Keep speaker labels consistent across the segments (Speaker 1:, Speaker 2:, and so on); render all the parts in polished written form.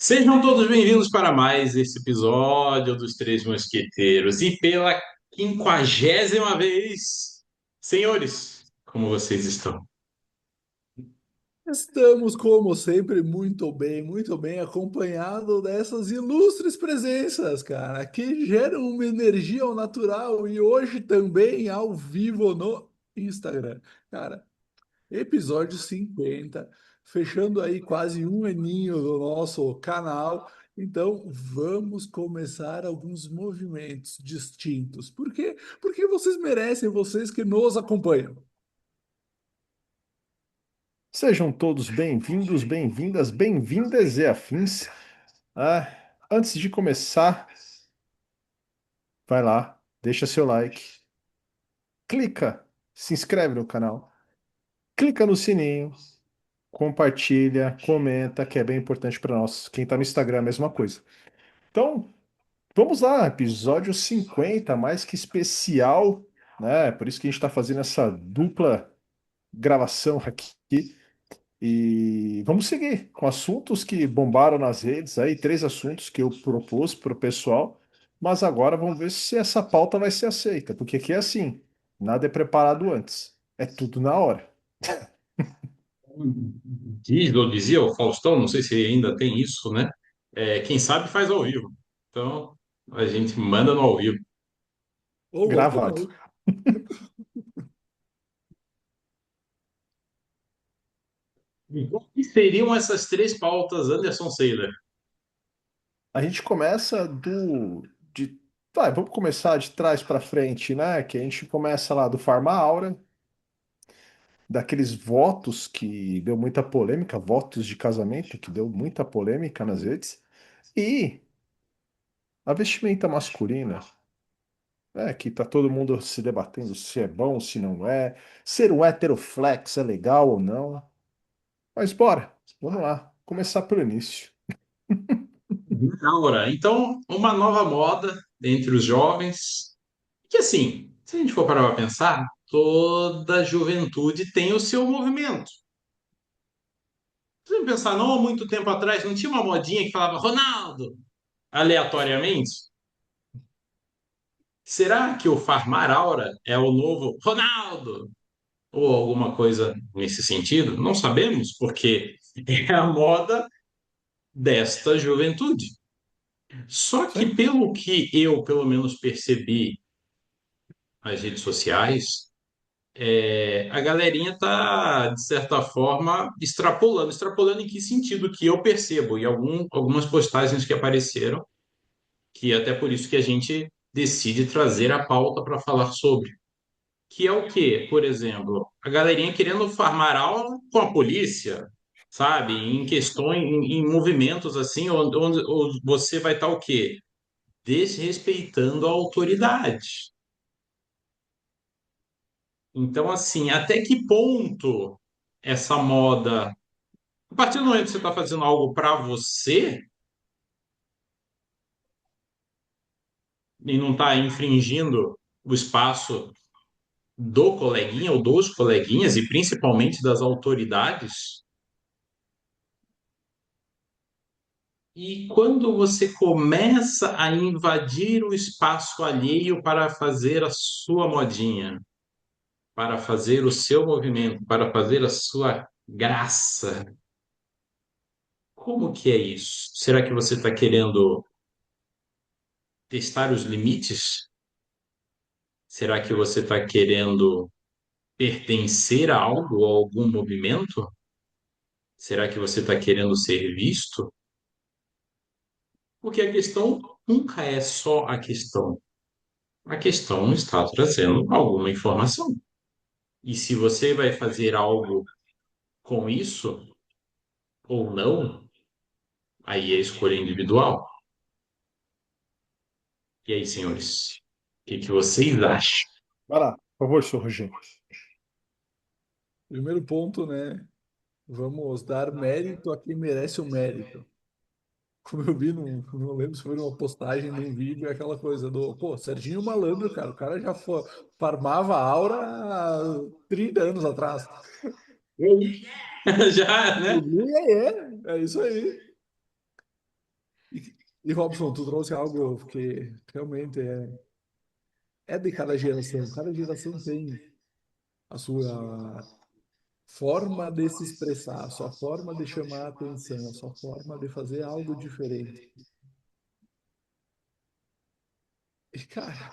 Speaker 1: Sejam todos bem-vindos para mais esse episódio dos Três Mosqueteiros. E pela 50ª vez, senhores, como vocês estão?
Speaker 2: Estamos, como sempre, muito bem acompanhado dessas ilustres presenças, cara, que geram uma energia ao natural e hoje também ao vivo no Instagram. Cara, episódio 50, fechando aí quase um aninho do nosso canal. Então, vamos começar alguns movimentos distintos. Por quê? Porque vocês merecem, vocês que nos acompanham.
Speaker 3: Sejam todos bem-vindos, bem-vindas, bem-vindas e afins. Ah, Antes de começar, vai lá, deixa seu like, clica, se inscreve no canal, clica no sininho, compartilha, comenta, que é bem importante para nós. Quem está no Instagram, é a mesma coisa. Então, vamos lá, episódio 50, mais que especial, né? Por isso que a gente está fazendo essa dupla gravação aqui. E vamos seguir com assuntos que bombaram nas redes aí, três assuntos que eu propus para o pessoal, mas agora vamos ver se essa pauta vai ser aceita, porque aqui é assim, nada é preparado antes, é tudo na hora.
Speaker 1: Diz, ou dizia o Faustão, não sei se ainda tem isso, né? Quem sabe faz ao vivo. Então, a gente manda no ao vivo.
Speaker 2: Ô, louco,
Speaker 3: Gravado.
Speaker 2: não.
Speaker 1: E qual que seriam essas três pautas, Anderson Seiler?
Speaker 3: A gente começa vamos começar de trás para frente, né? Que a gente começa lá do Farma Aura, daqueles votos que deu muita polêmica, votos de casamento que deu muita polêmica nas redes. E a vestimenta masculina, que tá todo mundo se debatendo se é bom, se não é, ser um hétero flex é legal ou não. Mas bora, vamos lá, começar pelo início.
Speaker 1: Aura. Então, uma nova moda entre os jovens. Que assim, se a gente for parar para pensar, toda juventude tem o seu movimento. Se a gente pensar, não há muito tempo atrás, não tinha uma modinha que falava Ronaldo aleatoriamente? Será que o Farmar Aura é o novo Ronaldo? Ou alguma coisa nesse sentido? Não sabemos, porque é a moda desta juventude. Só que
Speaker 3: Sim,
Speaker 1: pelo que eu, pelo menos, percebi nas redes sociais, a galerinha tá, de certa forma, extrapolando. Extrapolando em que sentido que eu percebo? E algumas postagens que apareceram, que é até por isso que a gente decide trazer a pauta para falar sobre. Que é o quê? Por exemplo, a galerinha querendo farmar aula com a polícia, sabe? Em questões, em movimentos assim, onde você vai estar o quê? Desrespeitando a autoridade. Então, assim, até que ponto essa moda, a partir do momento que você está fazendo algo para você e não está infringindo o espaço do coleguinha ou dos coleguinhas e principalmente das autoridades, e quando você começa a invadir o espaço alheio para fazer a sua modinha, para fazer o seu movimento, para fazer a sua graça, como que é isso? Será que você está querendo testar os limites? Será que você está querendo pertencer a algo, a algum movimento? Será que você está querendo ser visto? Porque a questão nunca é só a questão. A questão está trazendo alguma informação. E se você vai fazer algo com isso ou não, aí é escolha individual. E aí, senhores, o que que vocês acham?
Speaker 3: vai lá, por favor, senhor Rogério.
Speaker 2: Primeiro ponto, né? Vamos dar mérito a quem merece o mérito. Como eu vi, não lembro se foi numa postagem, num vídeo, é aquela coisa do, pô, Serginho Malandro, cara, o cara já farmava aura há 30 anos atrás.
Speaker 1: Já, né?
Speaker 2: É isso aí. E Robson, tu trouxe algo que realmente é de cada geração. Cada geração tem a sua forma de se expressar, a sua forma de chamar a atenção, a sua forma de fazer algo diferente. E, cara,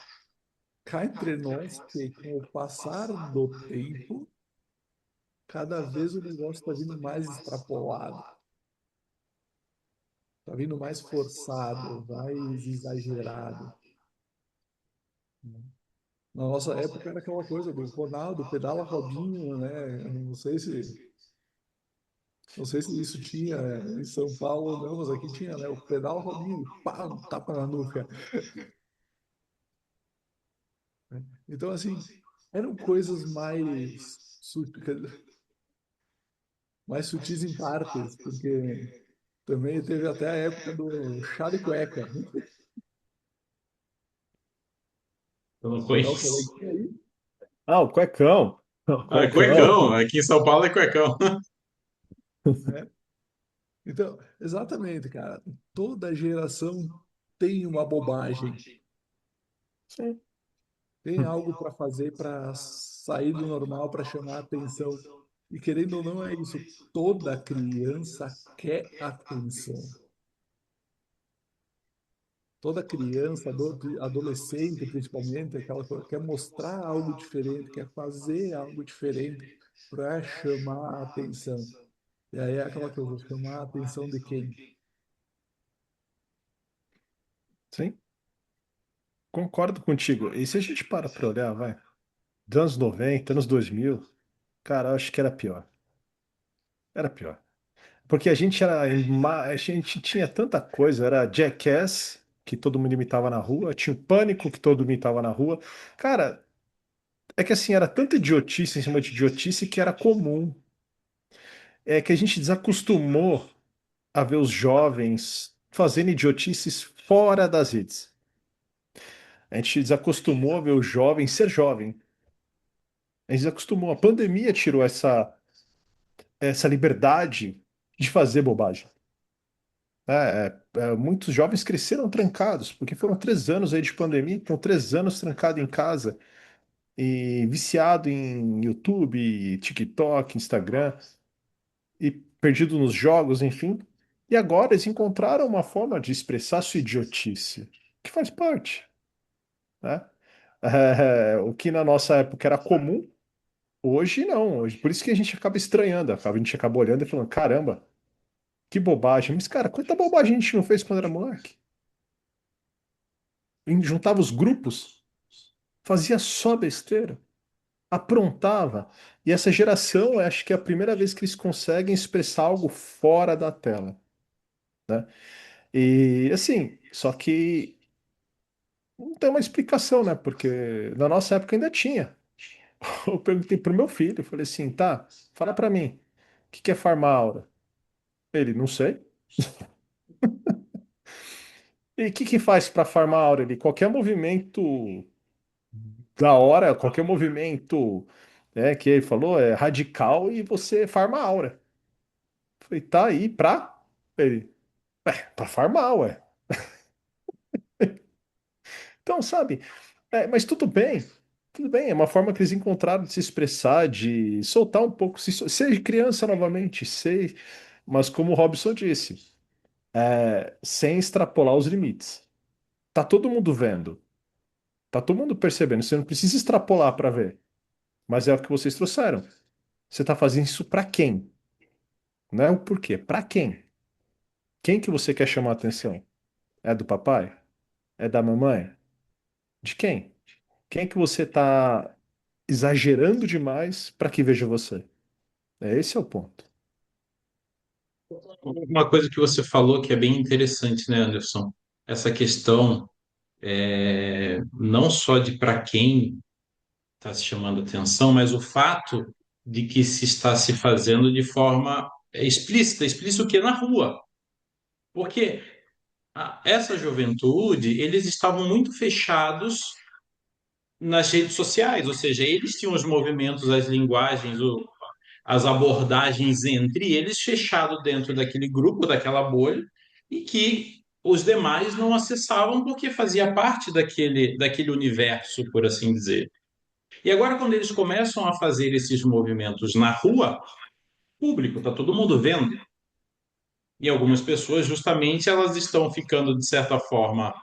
Speaker 2: cá entre nós que com o passar do tempo, cada vez o negócio está vindo mais extrapolado, está vindo mais forçado, mais exagerado. Na nossa época era aquela coisa do Ronaldo pedala Robinho, né? Não sei se isso tinha em São Paulo ou não, mas aqui tinha, né? O pedala Robinho, pá, um tapa na nuca. Então, assim, eram coisas mais sutis em partes, porque também teve até a época do chá de cueca.
Speaker 1: Eu não
Speaker 2: É o
Speaker 1: conheço.
Speaker 2: coleguinha aí,
Speaker 3: Ah, o cuecão. O
Speaker 1: Ah, é
Speaker 3: cuecão.
Speaker 1: cuecão. Aqui em São Paulo é cuecão.
Speaker 2: né? Então, exatamente, cara. Toda geração tem uma bobagem,
Speaker 3: Sim.
Speaker 2: tem algo para fazer para sair do normal, para chamar a atenção. E querendo ou não, é isso. Toda criança quer atenção. Toda criança, adolescente principalmente, aquela coisa, quer mostrar algo diferente, quer fazer algo diferente para chamar a atenção. E aí é aquela coisa, chamar a atenção de quem?
Speaker 3: Sim. Concordo contigo. E se a gente para olhar, vai, dos anos 90, anos 2000, cara, eu acho que era pior. Era pior. Porque a gente tinha tanta coisa, era Jackass, que todo mundo imitava na rua, tinha o Pânico, que todo mundo imitava na rua. Cara, é que assim, era tanta idiotice em cima de idiotice que era comum. É que a gente desacostumou a ver os jovens fazendo idiotices fora das redes. A gente desacostumou a ver o jovem ser jovem. A gente desacostumou. A pandemia tirou essa liberdade de fazer bobagem. Muitos jovens cresceram trancados, porque foram 3 anos aí de pandemia, então 3 anos trancado em casa e viciado em YouTube, TikTok, Instagram e perdido nos jogos, enfim. E agora eles encontraram uma forma de expressar sua idiotice, que faz parte, né? O que na nossa época era comum, hoje não. Hoje, por isso que a gente acaba estranhando, a gente acaba olhando e falando, caramba, que bobagem. Mas, cara, quanta bobagem a gente não fez quando era moleque? A gente juntava os grupos, fazia só besteira, aprontava. E essa geração, eu acho que é a primeira vez que eles conseguem expressar algo fora da tela, né? E assim, só que não tem uma explicação, né? Porque na nossa época ainda tinha. Eu perguntei pro meu filho, eu falei assim, tá, fala pra mim, o que que é farmar aura? Ele, não sei. E o que que faz para farmar aura? Ele, qualquer movimento da hora, qualquer movimento, que ele falou é radical e você farma aura. Eu falei, tá aí pra? Ele, pra farmar, ué. Então, sabe, mas tudo bem, é uma forma que eles encontraram de se expressar, de soltar um pouco, ser criança novamente, ser, mas como o Robson disse, sem extrapolar os limites. Tá todo mundo vendo, tá todo mundo percebendo, você não precisa extrapolar para ver, mas é o que vocês trouxeram. Você tá fazendo isso para quem? Não é o porquê, para quem? Quem que você quer chamar a atenção? É do papai? É da mamãe? De quem? Quem que você tá exagerando demais para que veja você? Esse é o ponto.
Speaker 1: Uma coisa que você falou que é bem interessante, né, Anderson? Essa questão não só de para quem está se chamando atenção, mas o fato de que se está se fazendo de forma explícita, explícito o que na rua. Porque essa juventude, eles estavam muito fechados nas redes sociais, ou seja, eles tinham os movimentos, as linguagens, as abordagens entre eles, fechado dentro daquele grupo, daquela bolha, e que os demais não acessavam porque fazia parte daquele universo, por assim dizer. E agora, quando eles começam a fazer esses movimentos na rua, público, está todo mundo vendo. E algumas pessoas, justamente, elas estão ficando, de certa forma,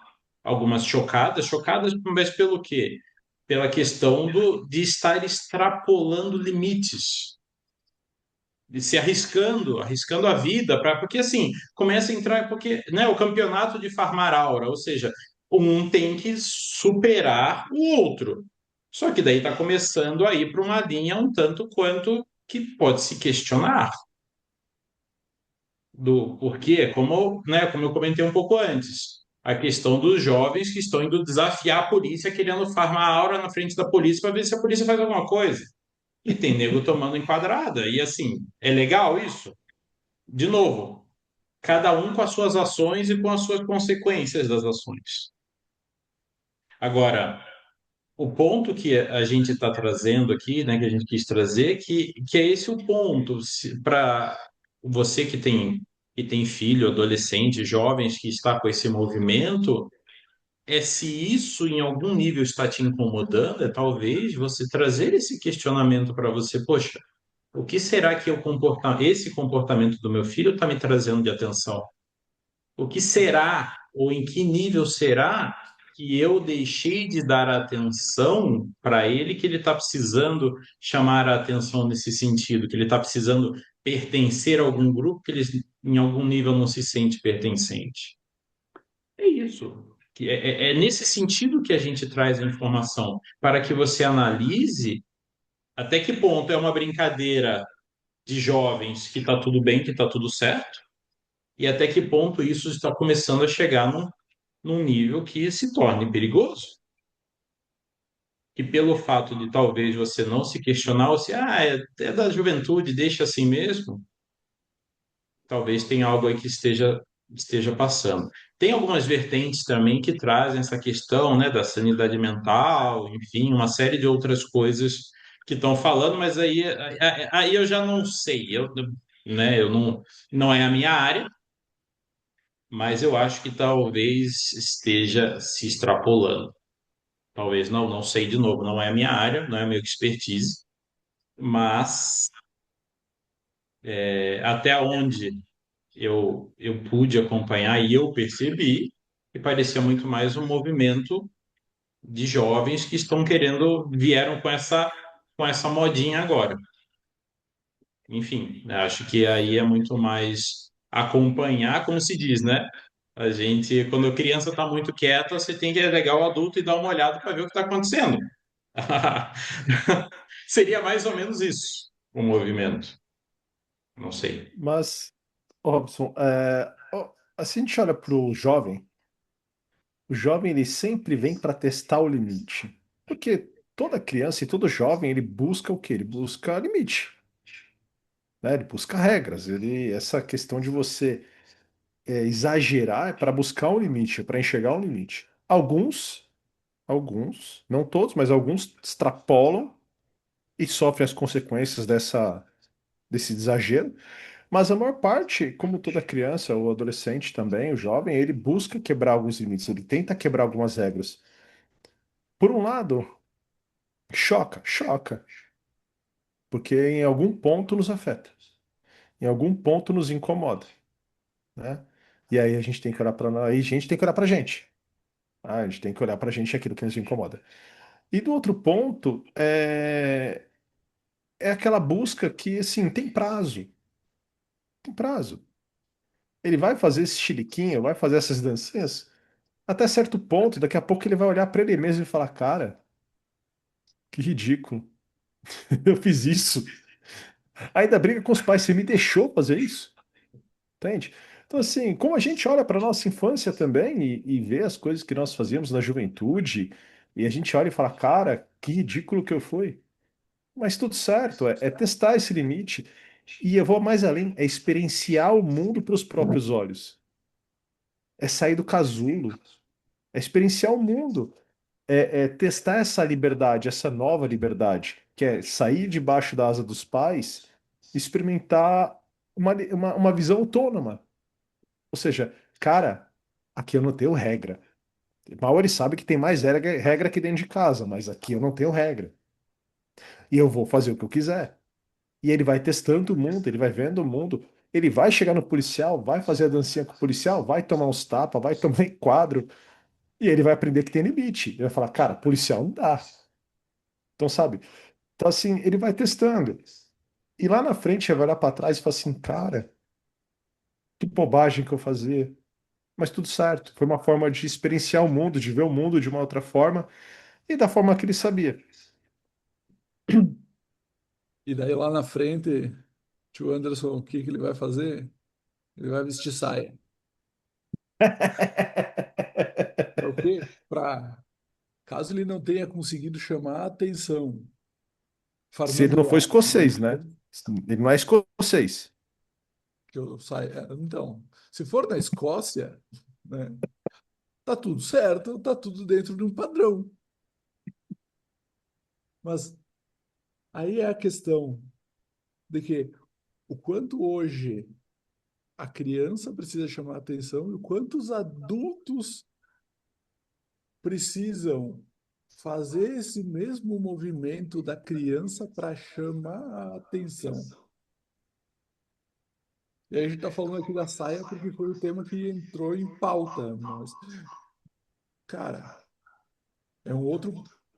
Speaker 1: algumas chocadas, mas pelo quê? Pela questão de estar extrapolando limites, de se arriscando a vida, porque assim, começa a entrar, porque, né, o campeonato de farmar aura, ou seja, um tem que superar o outro. Só que daí está começando a ir para uma linha um tanto quanto que pode se questionar do porquê, como, né, como eu comentei um pouco antes, a questão dos jovens que estão indo desafiar a polícia, querendo farmar aura na frente da polícia para ver se a polícia faz alguma coisa. E tem nego tomando enquadrada. E assim, é legal isso? De novo, cada um com as suas ações e com as suas consequências das ações. Agora, o ponto que a gente está trazendo aqui, né, que a gente quis trazer, que é esse o ponto. Para você que tem filho, adolescente, jovens que está com esse movimento, é se isso em algum nível está te incomodando, é talvez você trazer esse questionamento para você, poxa, o que será que esse comportamento do meu filho está me trazendo de atenção? O que será, ou em que nível será que eu deixei de dar atenção para ele, que ele está precisando chamar a atenção nesse sentido, que ele está precisando pertencer a algum grupo que ele, em algum nível, não se sente pertencente? É isso. É nesse sentido que a gente traz a informação, para que você analise até que ponto é uma brincadeira de jovens que está tudo bem, que está tudo certo, e até que ponto isso está começando a chegar num nível que se torne perigoso. E pelo fato de talvez você não se questionar, ou se, é da juventude, deixa assim mesmo, talvez tenha algo aí que esteja passando. Tem algumas vertentes também que trazem essa questão, né, da sanidade mental, enfim, uma série de outras coisas que estão falando, mas aí eu já não sei, né, eu não é a minha área, mas eu acho que talvez esteja se extrapolando. Talvez não sei de novo, não é a minha área, não é a minha expertise, mas até onde eu pude acompanhar e eu percebi que parecia muito mais um movimento de jovens que estão vieram com essa modinha agora. Enfim, né, acho que aí é muito mais acompanhar, como se diz, né? A gente, quando a criança está muito quieta, você tem que pegar o adulto e dar uma olhada para ver o que está acontecendo. Seria mais ou menos isso, o movimento. Não sei.
Speaker 3: Mas, ô, Robson, assim a gente olha para o jovem ele sempre vem para testar o limite. Porque toda criança e todo jovem ele busca o quê? Ele busca limite, né? Ele busca regras. Essa questão de você exagerar é para buscar um limite, é para enxergar um limite. Alguns, não todos, mas alguns extrapolam e sofrem as consequências desse exagero. Mas a maior parte, como toda criança, o adolescente também, o jovem, ele busca quebrar alguns limites, ele tenta quebrar algumas regras. Por um lado, choca, porque em algum ponto nos afeta, em algum ponto nos incomoda, né? E aí a gente tem que olhar para aí a gente tem que olhar para a gente. A gente tem que olhar para a gente aquilo que nos incomoda. E do outro ponto é aquela busca que assim tem prazo. Ele vai fazer esse chiliquinho, vai fazer essas dancinhas até certo ponto, e daqui a pouco ele vai olhar para ele mesmo e falar, cara, que ridículo. Eu fiz isso. Ainda briga com os pais, você me deixou fazer isso? Entende? Então, assim, como a gente olha para nossa infância também e vê as coisas que nós fazíamos na juventude, e a gente olha e fala, cara, que ridículo que eu fui. Mas tudo certo, é testar esse limite. E eu vou mais além, é experienciar o mundo pelos próprios olhos. É sair do casulo, é experienciar o mundo. É testar essa liberdade, essa nova liberdade, que é sair debaixo da asa dos pais, experimentar uma visão autônoma. Ou seja, cara, aqui eu não tenho regra. Mal ele sabe que tem mais regra aqui dentro de casa, mas aqui eu não tenho regra. E eu vou fazer o que eu quiser. E ele vai testando o mundo, ele vai vendo o mundo. Ele vai chegar no policial, vai fazer a dancinha com o policial, vai tomar uns tapas, vai tomar enquadro. E ele vai aprender que tem limite. Ele vai falar, cara, policial não dá. Então, sabe? Então, assim, ele vai testando. E lá na frente, ele vai olhar para trás e falar assim, cara, que bobagem que eu fazia. Mas tudo certo. Foi uma forma de experienciar o mundo, de ver o mundo de uma outra forma e da forma que ele sabia.
Speaker 2: E daí lá na frente, tio Anderson, o que que ele vai fazer? Ele vai vestir saia. Para o quê? Para, caso ele não tenha conseguido chamar a atenção,
Speaker 3: Se ele
Speaker 2: farmando
Speaker 3: não for
Speaker 2: like,
Speaker 3: escocês, né? Ele não é escocês.
Speaker 2: que eu saia. Então, se for na Escócia, né, tá tudo certo, tá tudo dentro de um padrão. Mas aí é a questão de que o quanto hoje a criança precisa chamar a atenção e o quanto os adultos precisam fazer esse mesmo movimento da criança para chamar a atenção. E aí a gente está falando aqui da saia porque foi o tema que entrou em pauta, mas, cara, é um outro,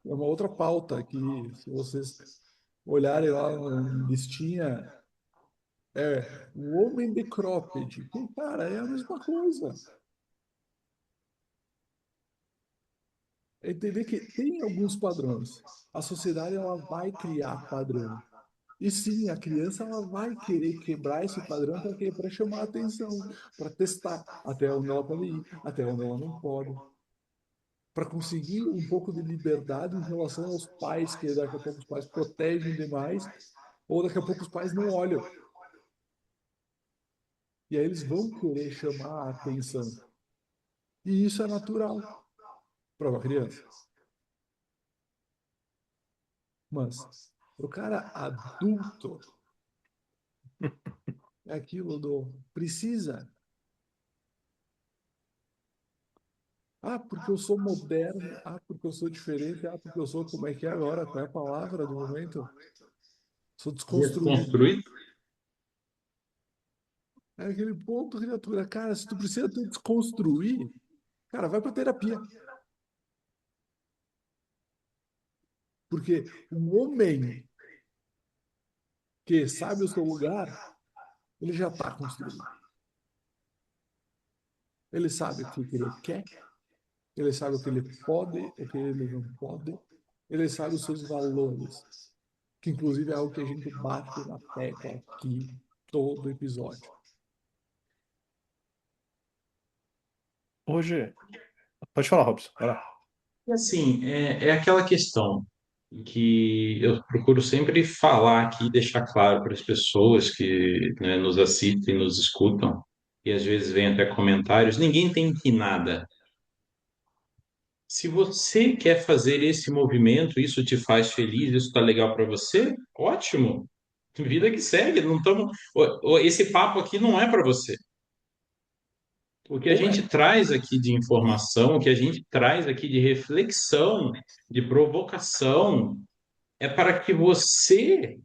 Speaker 2: é uma outra pauta que, se vocês olharem lá na listinha, é o homem de cropped, que, cara, é a mesma coisa. É entender que tem alguns padrões. A sociedade ela vai criar padrão. E sim, a criança ela vai querer quebrar esse padrão para chamar a atenção, para testar até onde ela pode ir, até onde ela não pode, para conseguir um pouco de liberdade em relação aos pais, que daqui a pouco os pais protegem demais, ou daqui a pouco os pais não olham. E aí eles vão querer chamar a atenção. E isso é natural para uma criança. Mas para o cara adulto, é aquilo do precisa. Ah, porque eu sou moderno. Ah, porque eu sou diferente. Ah, porque eu sou como é que é agora? Qual é a palavra do momento? Sou desconstruído.
Speaker 1: Desconstruir.
Speaker 2: É aquele ponto, criatura. Cara, se tu precisa te desconstruir, cara, vai pra terapia. Porque um homem que sabe o seu lugar, ele já está construído. Ele sabe o que ele quer, ele sabe o que ele pode, o que ele não pode, ele sabe os seus valores, que inclusive é algo que a gente bate na tecla aqui todo episódio.
Speaker 3: Hoje, pode falar, Robson. Vai lá.
Speaker 1: E assim, é aquela questão que eu procuro sempre falar aqui, deixar claro para as pessoas que, né, nos assistem, nos escutam, e às vezes vem até comentários, ninguém tem que nada. Se você quer fazer esse movimento, isso te faz feliz, isso está legal para você, ótimo. Vida que segue, não estamos. Esse papo aqui não é para você. O que a
Speaker 2: Ou
Speaker 1: gente
Speaker 2: é.
Speaker 1: traz aqui de informação, o que a gente traz aqui de reflexão, de provocação, é para que você,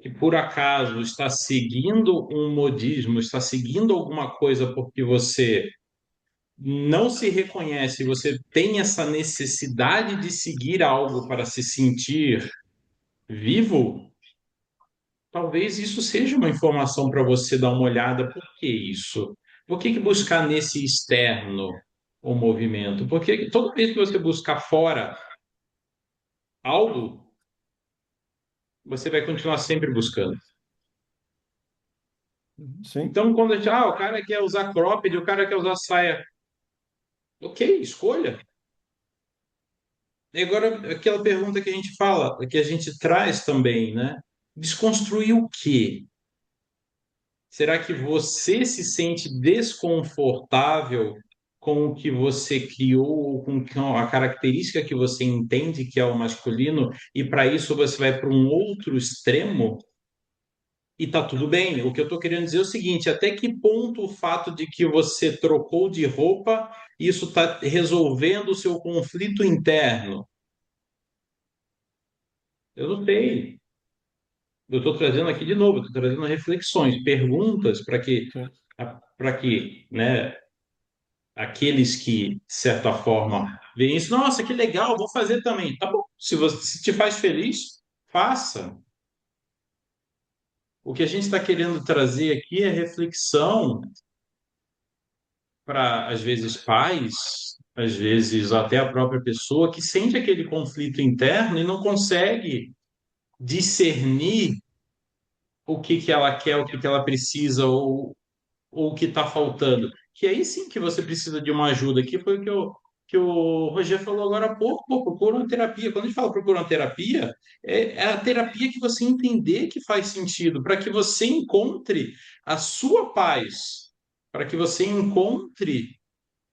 Speaker 1: que por acaso está seguindo um modismo, está seguindo alguma coisa porque você não se reconhece, você tem essa necessidade de seguir algo para se sentir vivo, talvez isso seja uma informação para você dar uma olhada. Por que isso? Por que buscar nesse externo o movimento? Porque toda vez que você buscar fora algo, você vai continuar sempre buscando.
Speaker 2: Uhum.
Speaker 3: Sim,
Speaker 1: Então, quando a gente, o cara quer usar cropped, o cara quer usar saia, ok, escolha. E agora, aquela pergunta que a gente fala, que a gente traz também, né? Desconstruir o quê? Será que você se sente desconfortável com o que você criou, ou com a característica que você entende que é o masculino, e para isso você vai para um outro extremo? e tá tudo bem. O que eu estou querendo dizer é o seguinte: até que ponto o fato de que você trocou de roupa, isso está resolvendo o seu conflito interno? Eu não sei. Eu estou trazendo aqui de novo, estou trazendo reflexões, perguntas
Speaker 3: Sim.
Speaker 1: para que, né, aqueles que, de certa forma, veem isso, nossa, que legal, vou fazer também. Tá bom, se te faz feliz, faça. O que a gente está querendo trazer aqui é reflexão para, às vezes, pais, às vezes até a própria pessoa que sente aquele conflito interno e não consegue discernir o que que ela quer, o que que ela precisa ou o que está faltando. Que aí sim que você precisa de uma ajuda, que foi que o Roger falou agora há pouco, pô, procura uma terapia. Quando a gente fala procura uma terapia, é a terapia que você entender que faz sentido, para que você encontre a sua paz, para que você encontre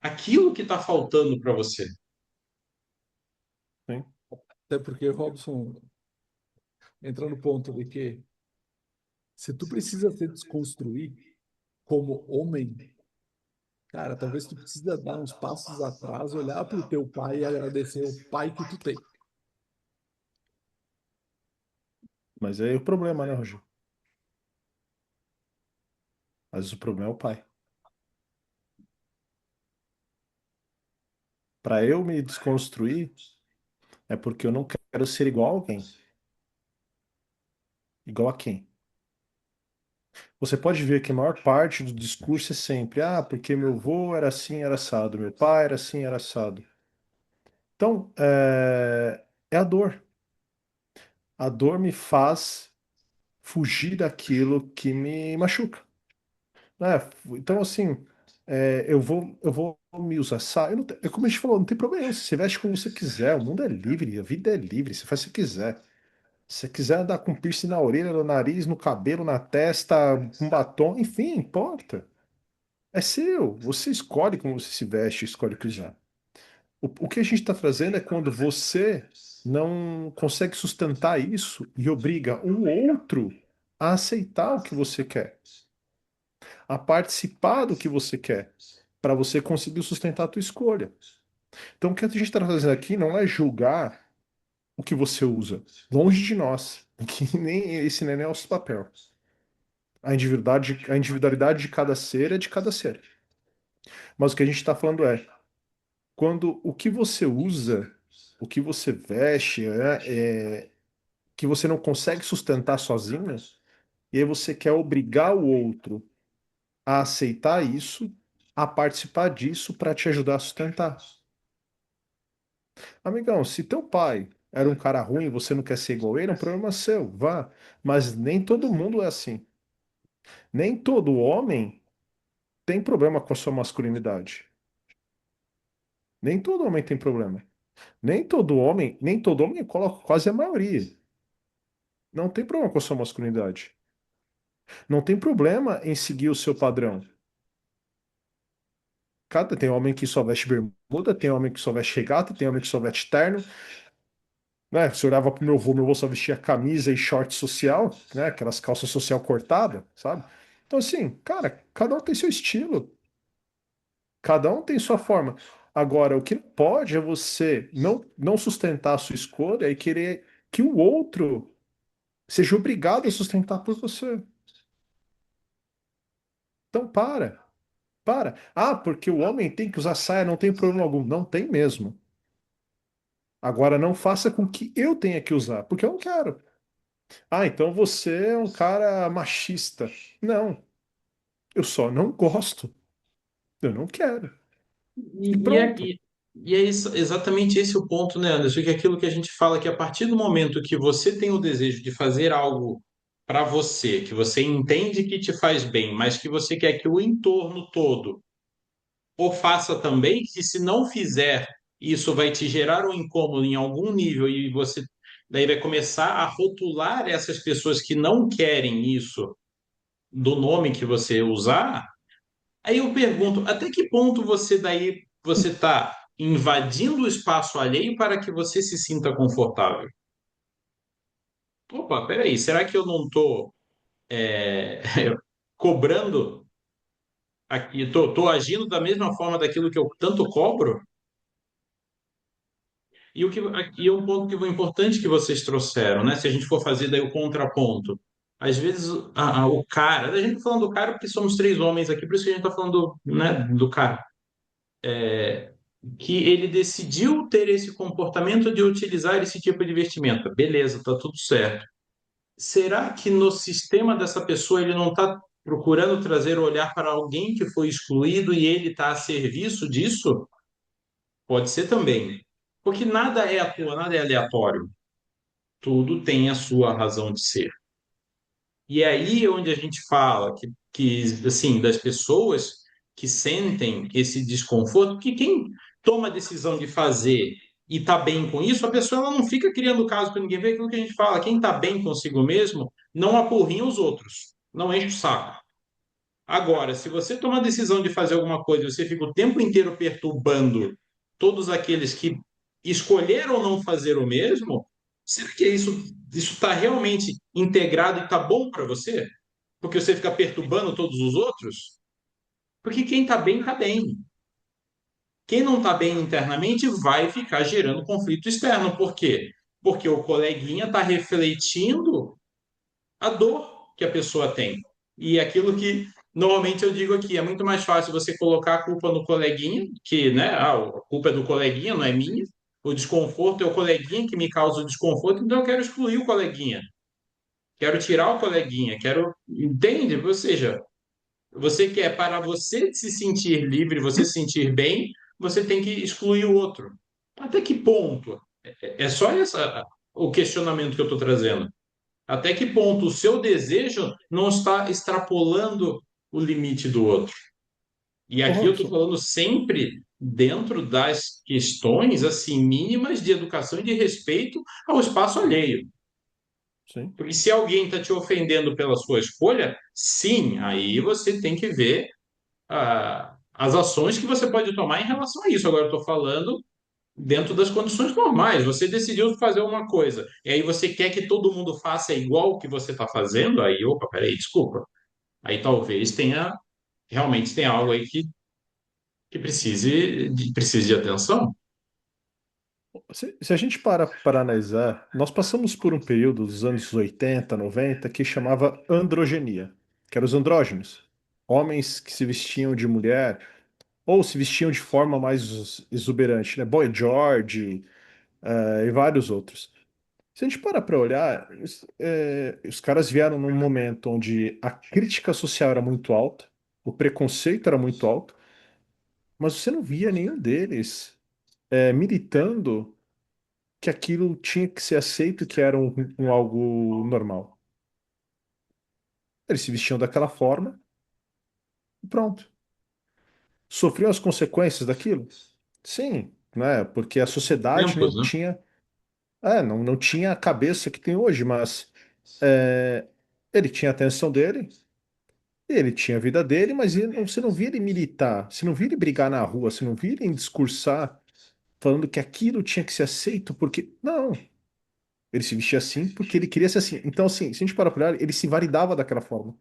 Speaker 1: aquilo que está faltando para você.
Speaker 3: Sim.
Speaker 2: Até porque, Robson, entra no ponto de que se tu precisa se desconstruir como homem, cara, talvez tu precisa dar uns passos atrás, olhar para o teu pai e agradecer o pai que tu tem.
Speaker 3: Mas aí é o problema, né, Roger? Mas o problema é o pai. Para eu me desconstruir, é porque eu não quero ser igual a alguém. Igual a quem? Você pode ver que a maior parte do discurso é sempre, ah, porque meu avô era assim, era assado, meu pai era assim, era assado. Então, é a dor. A dor me faz fugir daquilo que me machuca, né? Então, assim, eu vou me usar. Eu não, é como a gente falou, não tem problema. Você veste como você quiser, o mundo é livre, a vida é livre, você faz o que você quiser. Se você quiser andar com piercing na orelha, no nariz, no cabelo, na testa, com batom, enfim, importa. É seu. Você escolhe como você se veste, escolhe o que usar. O que a gente está trazendo é quando você não consegue sustentar isso e obriga o outro a aceitar o que você quer, a participar do que você quer, para você conseguir sustentar a tua escolha. Então, o que a gente está trazendo aqui não é julgar o que você usa, longe de nós, que nem esse nem é nosso papel. A individualidade de cada ser é de cada ser. Mas o que a gente está falando é quando o que você usa, o que você veste, que você não consegue sustentar sozinho, e aí você quer obrigar o outro a aceitar isso, a participar disso para te ajudar a sustentar. Amigão, se teu pai era um cara ruim e você não quer ser igual ele, é um problema seu, vá. Mas nem todo mundo é assim. Nem todo homem tem problema com a sua masculinidade. Nem todo homem tem problema. Nem todo homem, eu coloco quase a maioria. Não tem problema com a sua masculinidade. Não tem problema em seguir o seu padrão. Tem homem que só veste bermuda, tem homem que só veste regata, tem homem que só veste terno, né? Se eu olhava pro meu avô só vestia camisa e short social, né? Aquelas calças social cortadas, sabe? Então, assim, cara, cada um tem seu estilo, cada um tem sua forma. Agora, o que não pode é você não sustentar a sua escolha e querer que o outro seja obrigado a sustentar por você. Então, para. Ah, porque o homem tem que usar saia, não tem problema algum. Não tem mesmo. Agora, não faça com que eu tenha que usar, porque eu não quero. Ah, então você é um cara machista. Não, eu só não gosto. Eu não quero. E
Speaker 1: E, e, é,
Speaker 3: pronto.
Speaker 1: e, e é exatamente esse o ponto, né, Anderson? Que é aquilo que a gente fala que a partir do momento que você tem o desejo de fazer algo para você, que você entende que te faz bem, mas que você quer que o entorno todo ou faça também, que se não fizer, isso vai te gerar um incômodo em algum nível e você daí vai começar a rotular essas pessoas que não querem isso do nome que você usar. Aí eu pergunto, até que ponto você está invadindo o espaço alheio para que você se sinta confortável? Opa, peraí, será que eu não estou é, cobrando aqui, tô agindo da mesma forma daquilo que eu tanto cobro. E o que aqui é um ponto que foi importante que vocês trouxeram, né? Se a gente for fazer daí o contraponto, às vezes o cara, a gente está falando do cara porque somos três homens aqui, por isso que a gente está falando, né, do cara, que ele decidiu ter esse comportamento de utilizar esse tipo de vestimenta. Beleza, tá tudo certo. Será que no sistema dessa pessoa ele não está procurando trazer o olhar para alguém que foi excluído e ele está a serviço disso? Pode ser também. Porque nada é à toa, nada é aleatório. Tudo tem a sua razão de ser. E é aí onde a gente fala que assim, das pessoas que sentem esse desconforto, que quem toma a decisão de fazer e está bem com isso, a pessoa ela não fica criando caso para ninguém ver aquilo que a gente fala. Quem está bem consigo mesmo não apurrinha os outros, não enche o saco. Agora, se você toma a decisão de fazer alguma coisa, e você fica o tempo inteiro perturbando todos aqueles que escolheram não fazer o mesmo, será que isso está realmente integrado e está bom para você? Porque você fica perturbando todos os outros? Porque quem está bem, está bem. Quem não está bem internamente vai ficar gerando conflito externo. Por quê? Porque o coleguinha está refletindo a dor que a pessoa tem. E aquilo que normalmente eu digo aqui, é muito mais fácil você colocar a culpa no coleguinha, que, né, a culpa é do coleguinha, não é minha. O desconforto é o coleguinha que me causa o desconforto, então eu quero excluir o coleguinha. Quero tirar o coleguinha, quero, entende? Ou seja, você quer para você se sentir livre, você se sentir bem, você tem que excluir o outro. Até que ponto? É só o questionamento que eu estou trazendo. Até que ponto o seu desejo não está extrapolando o limite do outro? E
Speaker 3: Ô,
Speaker 1: aqui eu estou
Speaker 3: Robson,
Speaker 1: falando sempre dentro das questões assim mínimas de educação e de respeito ao espaço alheio.
Speaker 3: sim.
Speaker 1: Porque se alguém está te ofendendo pela sua escolha, sim, aí você tem que ver as ações que você pode tomar em relação a isso. Agora eu estou falando dentro das condições normais. Você decidiu fazer uma coisa, e aí você quer que todo mundo faça igual o que você está fazendo, aí, opa, peraí, desculpa. Aí talvez realmente tenha algo aí que precise de atenção.
Speaker 3: Se a gente para analisar, nós passamos por um período dos anos 80, 90 que chamava androgenia, que eram os andrógenos. Homens que se vestiam de mulher ou se vestiam de forma mais exuberante, né? Boy George, e vários outros. Se a gente para olhar, os caras vieram num momento onde a crítica social era muito alta, o preconceito era muito alto, mas você não via nenhum deles militando que aquilo tinha que ser aceito, que era um algo normal. Eles se vestiam daquela forma e pronto. Sofriam as consequências daquilo? Sim, né? Porque a sociedade não
Speaker 1: Tempos, né?
Speaker 3: tinha, não tinha a cabeça que tem hoje, mas é, ele tinha a atenção dele, ele tinha a vida dele, mas você não via ele militar, você não via ele brigar na rua, você não via ele discursar falando que aquilo tinha que ser aceito, porque não. Ele se vestia assim porque ele queria ser assim. Então, assim, se a gente parar pra olhar, ele se validava daquela forma.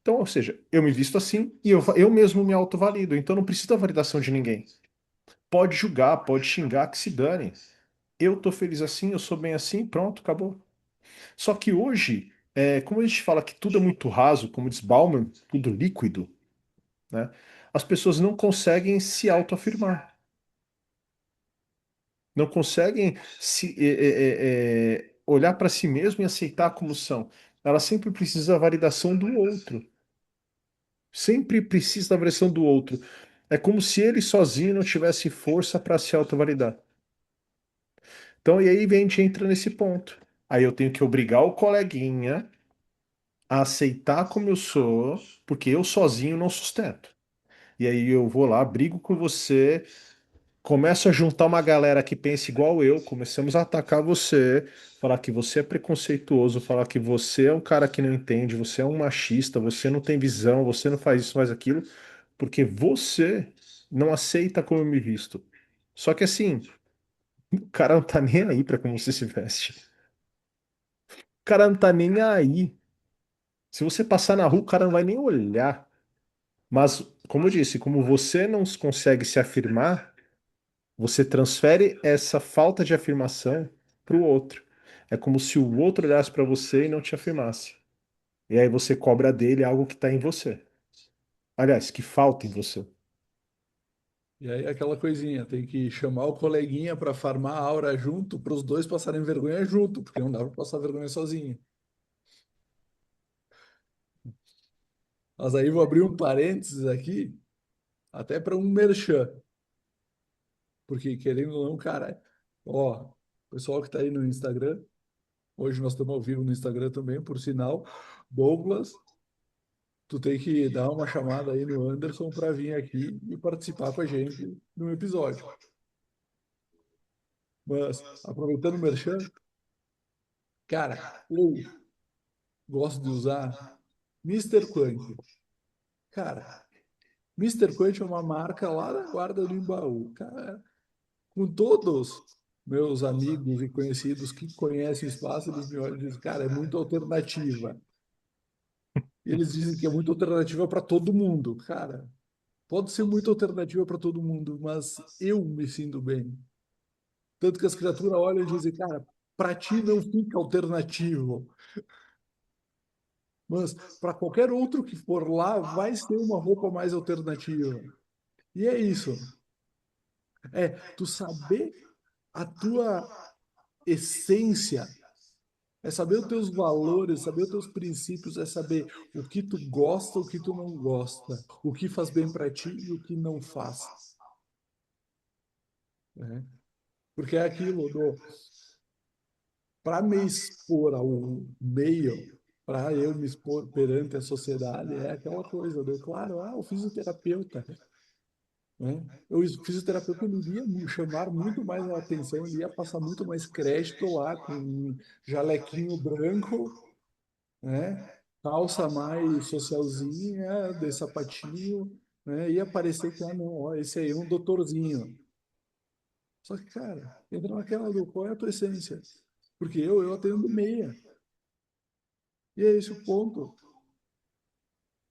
Speaker 3: Então, ou seja, eu me visto assim e eu mesmo me autovalido. Então, não preciso da validação de ninguém. Pode julgar, pode xingar, que se dane. Eu tô feliz assim, eu sou bem assim, pronto, acabou. Só que hoje, como a gente fala que tudo é muito raso, como diz Bauman, tudo líquido, né? As pessoas não conseguem se autoafirmar. Não conseguem olhar para si mesmo e aceitar como são. Ela sempre precisa da validação do outro. Sempre precisa da validação do outro. É como se ele sozinho não tivesse força para se autovalidar. Então, e aí a gente entra nesse ponto. Aí eu tenho que obrigar o coleguinha a aceitar como eu sou, porque eu sozinho não sustento. E aí eu vou lá, brigo com você, começo a juntar uma galera que pensa igual eu, começamos a atacar você, falar que você é preconceituoso, falar que você é um cara que não entende, você é um machista, você não tem visão, você não faz isso, faz aquilo, porque você não aceita como eu me visto. Só que assim, o cara não tá nem aí pra como você se veste. O cara não tá nem aí. Se você passar na rua, o cara não vai nem olhar. Mas, como eu disse, como você não consegue se afirmar, você transfere essa falta de afirmação para o outro. É como se o outro olhasse para você e não te afirmasse. E aí você cobra dele algo que está em você. Aliás, que falta em você.
Speaker 2: E aí aquela coisinha, tem que chamar o coleguinha para farmar a aura junto, para os dois passarem vergonha junto, porque não dá para passar vergonha sozinho. Mas aí vou abrir um parênteses aqui, até para um merchan, porque querendo ou não, cara, ó, pessoal que tá aí no Instagram, hoje nós estamos ao vivo no Instagram também, por sinal, Douglas, tu tem que dar uma chamada aí no Anderson para vir aqui e participar com a gente no episódio. Mas, aproveitando o merchan, cara, eu gosto de usar Mister Quant. Cara, Mister Quant é uma marca lá da Guarda do Embaú. Cara, com todos meus amigos e conhecidos que conhecem o espaço, eles me olham e dizem, cara, é muito alternativa. E eles dizem que é muito alternativa para todo mundo. Cara, pode ser muito alternativa para todo mundo, mas eu me sinto bem. Tanto que as criaturas olham e dizem, cara, para ti não fica alternativo. Mas para qualquer outro que for lá, vai ser uma roupa mais alternativa. E é isso. É tu saber a tua essência, é saber os teus valores, saber os teus princípios, é saber o que tu gosta, o que tu não gosta, o que faz bem para ti e o que não faz. Né? Porque é aquilo do para me expor ao meio, para eu me expor perante a sociedade, é aquela coisa do, claro, o fisioterapeuta, né? O fisioterapeuta ele iria chamar muito mais a atenção, ele ia passar muito mais crédito lá com um jalequinho branco, né? Calça mais socialzinha, de sapatinho, né? Ia parecer que, não, ó, esse aí é um doutorzinho. Só que, cara, entra naquela do qual é a tua essência? Porque eu atendo meia. E é esse o ponto.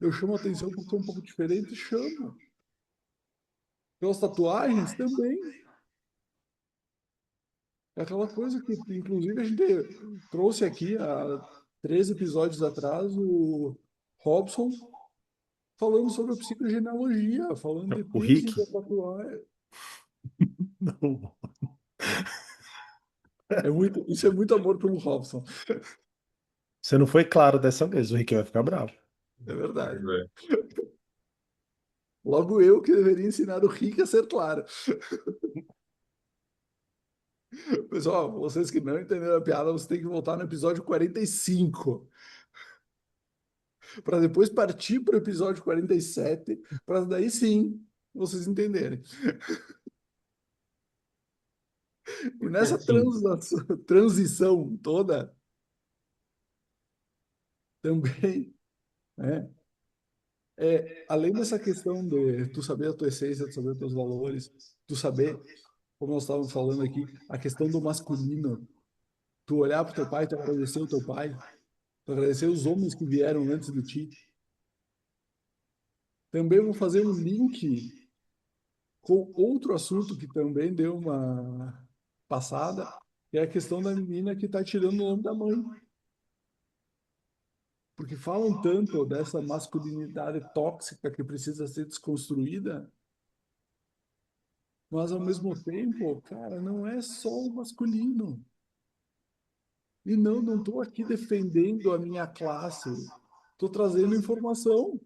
Speaker 2: Eu chamo a atenção porque sou um pouco diferente, chamo. Pelas tatuagens também. É aquela coisa que, inclusive, a gente trouxe aqui há 3 episódios atrás o Robson falando sobre a psicogenealogia, falando de
Speaker 3: O
Speaker 2: piercing
Speaker 3: Rick?
Speaker 2: da tatuagem.
Speaker 3: Não.
Speaker 2: Isso é muito amor pelo Robson.
Speaker 3: Você não foi claro dessa vez, o Rick vai ficar bravo.
Speaker 2: É verdade.
Speaker 1: É.
Speaker 2: Logo eu que deveria ensinar o Rick a ser claro. Pessoal, vocês que não entenderam a piada, vocês têm que voltar no episódio 45 para depois partir para o episódio 47, para daí sim vocês entenderem. E
Speaker 1: Porque
Speaker 2: nessa
Speaker 1: assim,
Speaker 2: transição toda, também, né, além dessa questão de tu saber a tua essência, tu saber os teus valores, tu saber, como nós estávamos falando aqui, a questão do masculino, tu olhar para o teu pai, tu agradecer o teu pai, tu agradecer os homens que vieram antes de ti. Também vou fazer um link com outro assunto que também deu uma passada, que é a questão da menina que está tirando o nome da mãe. Porque falam tanto dessa masculinidade tóxica que precisa ser desconstruída, mas ao mesmo tempo, cara, não é só o masculino. E não estou aqui defendendo a minha classe, estou trazendo informação.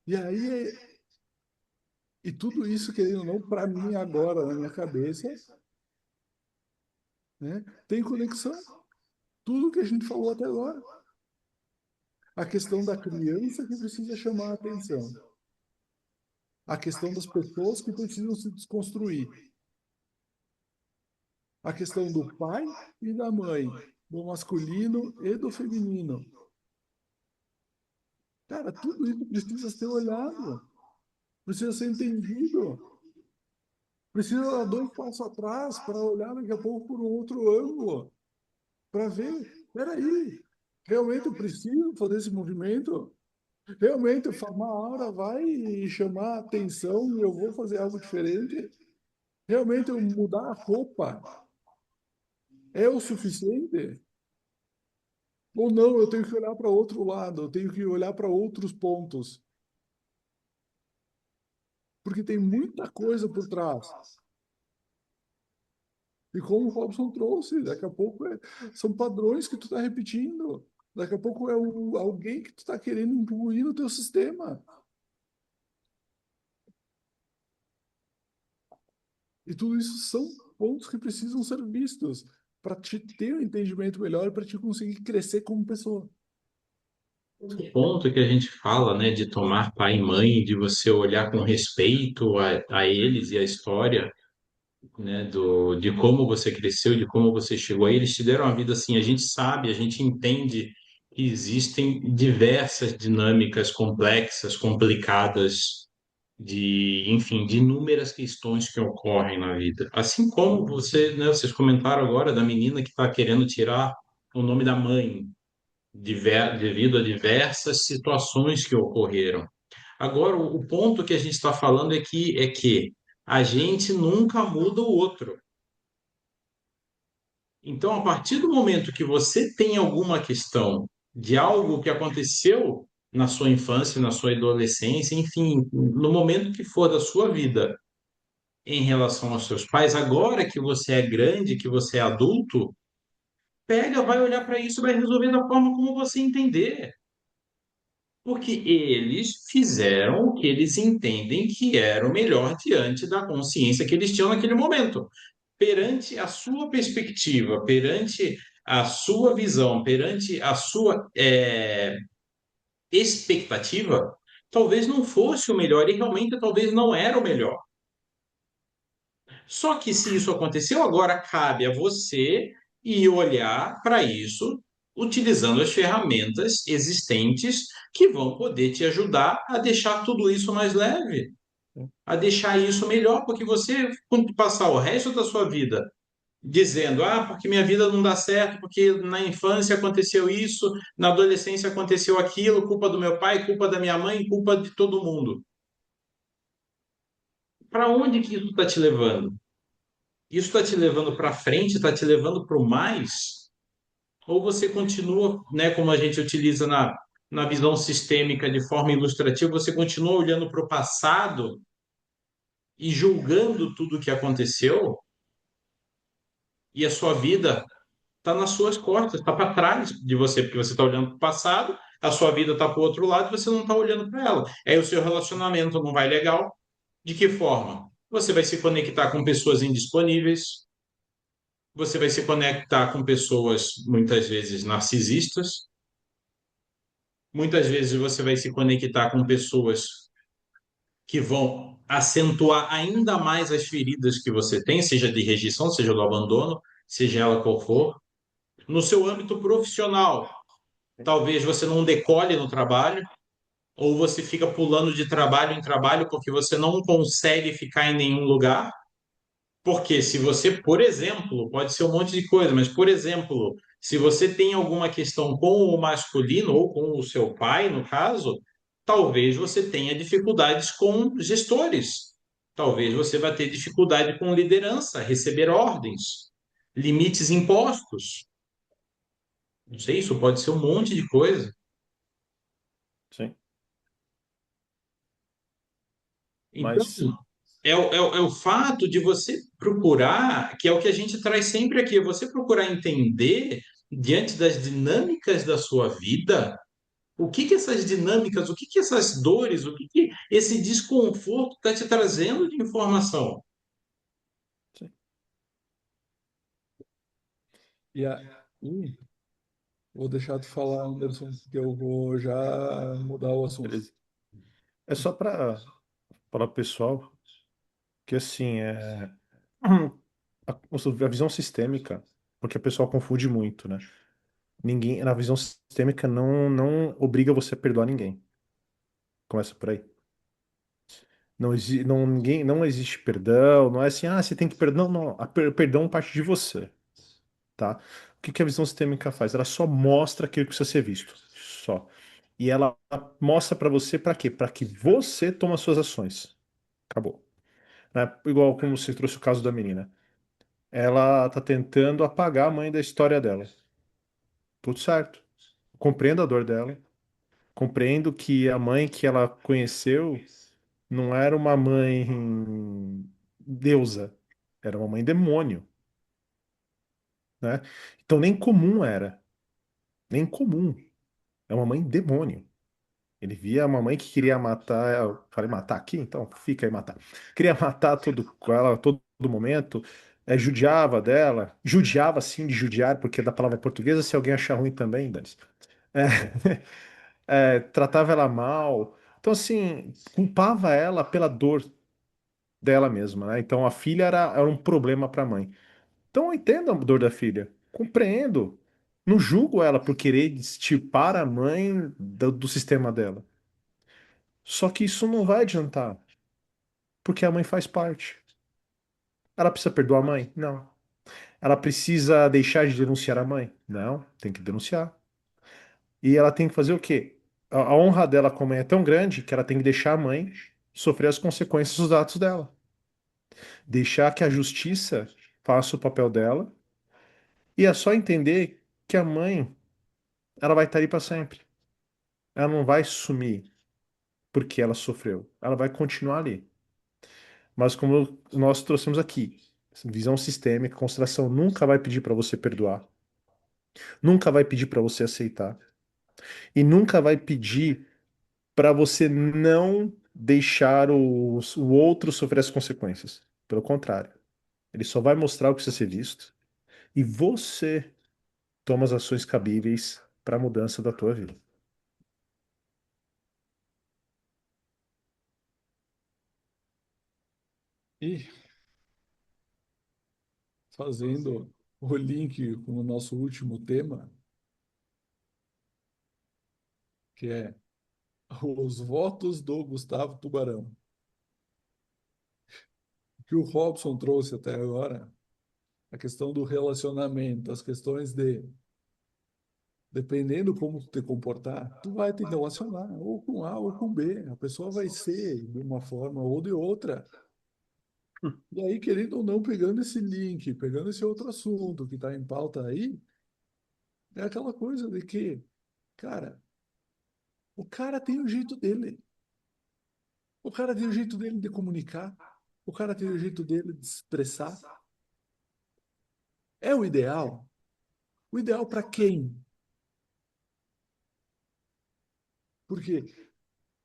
Speaker 2: E aí, e tudo isso, querendo ou não, para mim agora, na minha cabeça, né, tem conexão. Tudo que a gente falou até agora. A questão da criança que precisa chamar a atenção. A questão das pessoas que precisam se desconstruir. A questão do pai e da mãe, do masculino e do feminino. Cara, tudo isso precisa ser olhado, precisa ser entendido, precisa dar 2 passos atrás para olhar daqui a pouco por um outro ângulo, para ver, peraí, realmente eu preciso fazer esse movimento? Realmente, uma hora vai chamar a atenção e eu vou fazer algo diferente? Realmente, eu mudar a roupa é o suficiente? Ou não, eu tenho que olhar para outro lado, eu tenho que olhar para outros pontos, porque tem muita coisa por trás. E como o Robson trouxe, daqui a pouco são padrões que tu está repetindo. Daqui a pouco é alguém que tu está querendo incluir no teu sistema. E tudo isso são pontos que precisam ser vistos para te ter um entendimento melhor e para te conseguir crescer como pessoa.
Speaker 1: O ponto que a gente fala, né, de tomar pai e mãe, de você olhar com respeito a eles e a história, né, de como você cresceu, de como você chegou aí, eles te deram a vida assim, a gente sabe, a gente entende que existem diversas dinâmicas complexas, complicadas, enfim, de inúmeras questões que ocorrem na vida. Assim como você, né, vocês comentaram agora da menina que está querendo tirar o nome da mãe, devido a diversas situações que ocorreram. Agora, o ponto que a gente está falando é que a gente nunca muda o outro. Então, a partir do momento que você tem alguma questão de algo que aconteceu na sua infância, na sua adolescência, enfim, no momento que for da sua vida em relação aos seus pais, agora que você é grande, que você é adulto, pega, vai olhar para isso, vai resolver da forma como você entender. Porque eles fizeram o que eles entendem que era o melhor diante da consciência que eles tinham naquele momento. Perante a sua perspectiva, perante a sua visão, perante a sua expectativa, talvez não fosse o melhor e realmente talvez não era o melhor. Só que se isso aconteceu, agora cabe a você ir olhar para isso utilizando as ferramentas existentes que vão poder te ajudar a deixar tudo isso mais leve, a deixar isso melhor, porque você, quando passar o resto da sua vida dizendo, porque minha vida não dá certo, porque na infância aconteceu isso, na adolescência aconteceu aquilo, culpa do meu pai, culpa da minha mãe, culpa de todo mundo. Para onde que isso está te levando? Isso está te levando para frente, está te levando para o mais? Ou você continua, né, como a gente utiliza na visão sistêmica de forma ilustrativa, você continua olhando para o passado e julgando tudo o que aconteceu e a sua vida está nas suas costas, está para trás de você, porque você está olhando para o passado, a sua vida está para o outro lado e você não está olhando para ela. Aí o seu relacionamento não vai legal. De que forma? Você vai se conectar com pessoas indisponíveis, você vai se conectar com pessoas muitas vezes narcisistas, muitas vezes você vai se conectar com pessoas que vão acentuar ainda mais as feridas que você tem, seja de rejeição, seja do abandono, seja ela qual for. No seu âmbito profissional, talvez você não decole no trabalho, ou você fica pulando de trabalho em trabalho porque você não consegue ficar em nenhum lugar. Porque se você, por exemplo, pode ser um monte de coisa, mas, por exemplo, se você tem alguma questão com o masculino ou com o seu pai, no caso, talvez você tenha dificuldades com gestores. Talvez você vá ter dificuldade com liderança, receber ordens, limites impostos. Não sei, isso pode ser um monte de coisa.
Speaker 3: Sim.
Speaker 1: Então,
Speaker 3: Mas
Speaker 1: é o fato de você procurar, que é o que a gente traz sempre aqui, é você procurar entender, diante das dinâmicas da sua vida, o que que essas dinâmicas, o que que essas dores, o que que esse desconforto está te trazendo de informação.
Speaker 3: sim.
Speaker 2: E aí, vou deixar tu falar, Anderson, que eu vou já mudar o assunto.
Speaker 3: Beleza. É só para falar pro pessoal que assim a visão sistêmica, porque o pessoal confunde muito, né? Ninguém, na visão sistêmica não obriga você a perdoar ninguém. Começa por aí. Não existe perdão, não é assim, você tem que perdoar. Não, não, perdão parte de você, tá? que a visão sistêmica faz? Ela só mostra aquilo que precisa ser visto. Só. E ela mostra para você para quê? Para que você tome as suas ações. Acabou. Né? Igual como você trouxe o caso da menina. Ela tá tentando apagar a mãe da história dela. Tudo certo. Compreendo a dor dela. Compreendo que a mãe que ela conheceu não era uma mãe deusa. Era uma mãe demônio, né? Então nem comum era. Nem comum. É uma mãe demônio. Ele via uma mãe que queria matar. Eu falei matar aqui? Então fica aí matar. Queria matar com ela a todo momento. Judiava dela. Judiava sim de judiar, porque é da palavra portuguesa, se alguém achar ruim também, dane. É, tratava ela mal. Então, assim, culpava ela pela dor dela mesma, né? Então a filha era um problema para a mãe. Então eu entendo a dor da filha. Compreendo. Não julgo ela por querer extirpar a mãe do sistema dela. Só que isso não vai adiantar, porque a mãe faz parte. Ela precisa perdoar a mãe? Não. Ela precisa deixar de denunciar a mãe? Não, tem que denunciar. E ela tem que fazer o quê? A honra dela como mãe é tão grande que ela tem que deixar a mãe sofrer as consequências dos atos dela. Deixar que a justiça faça o papel dela e é só entender que a mãe, ela vai estar ali para sempre. Ela não vai sumir porque ela sofreu. Ela vai continuar ali. Mas como nós trouxemos aqui, visão sistêmica, constelação nunca vai pedir para você perdoar, nunca vai pedir para você aceitar e nunca vai pedir para você não deixar o outro sofrer as consequências. Pelo contrário, ele só vai mostrar o que precisa ser visto e você toma as ações cabíveis para a mudança da tua vida.
Speaker 2: E fazendo o link com o nosso último tema, que é os votos do Gustavo Tubarão, que o Robson trouxe até agora, a questão do relacionamento, as questões de, dependendo como tu te comportar, tu vai te relacionar ou com A ou com B. A pessoa vai ser de uma forma ou de outra. E aí, querendo ou não, pegando esse link, pegando esse outro assunto que está em pauta aí, é aquela coisa de que, cara, o cara tem o jeito dele. O cara tem o jeito dele de comunicar. O cara tem o jeito dele de expressar. É o ideal? O ideal para quem? Porque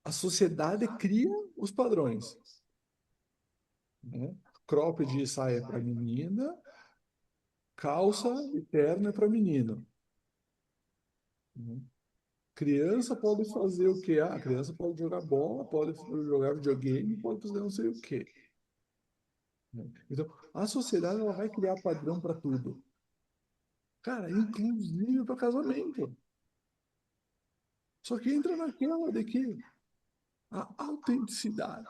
Speaker 2: a sociedade cria os padrões, né? Cropped de saia para menina, calça e terno é para menino, né? Criança pode fazer o quê? Ah, criança pode jogar bola, pode jogar videogame, pode fazer não sei o quê, né? Então, a sociedade ela vai criar padrão para tudo. Cara, inclusive para casamento. Só que entra naquela de que a autenticidade,